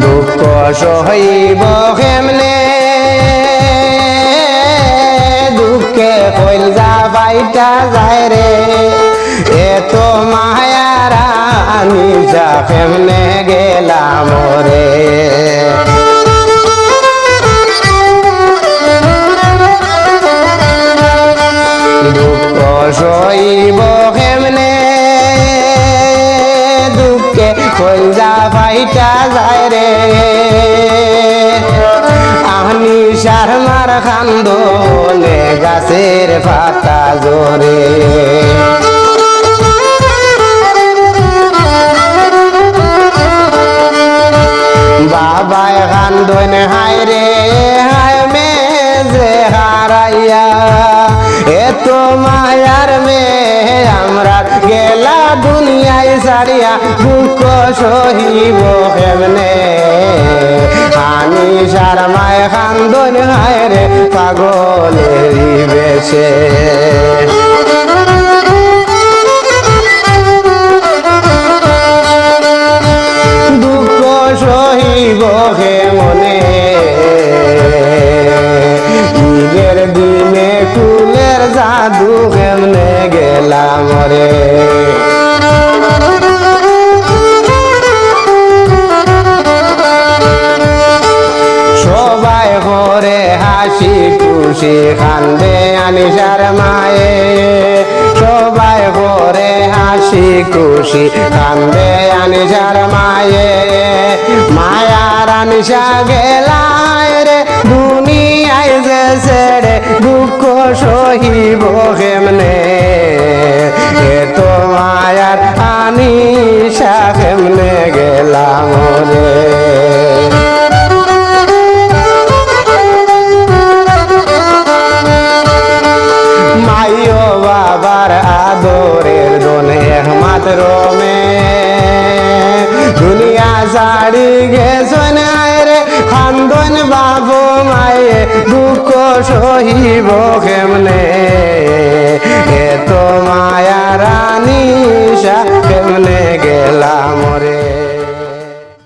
দুঃখ সহিব কেমনে দুঃখে কইলজা বাইটা যায় রে এত মায়ারা নিশা কেমনে গেলাম রে দুঃখ সইব কেমনে দুঃখে কইলজা বাইটা যায় রে আহনি শারমার খান্দনে গাছের পাতা জোরে বাবায় খান্দন হায় রে হায় মে যে হারাইয়া এত মায়ার মে আমরা গেলা দুনিয়ায় ছাড়িয়া দুঃখ সহিব কেমনে হানি শারমায় খান্দন হায় রে পাগলেরই বেশে দুঃখ সহিব কেমনে ঈদের দিনে কুলের জাদু কেমনে গেলাম রে সবাই করে হাসি খুশি কান্দে আনিশার মায়ে সবাই করে হাসি খুশি কান্দে আনিশার মায়ে মায়ার আনিশা গেলায় রে দুনিয়ায় যে ছেড়ে দুঃখ সহিব কেমনে এত মায়ার আনিশা কেমনে গেলাম রে মাইও বাবার আদরের দোনে একমাত্র মে দুনিয়া ছাড়ি গেছন রে খান্দন বাবু মায়ে দুঃখ সহিব কেমনে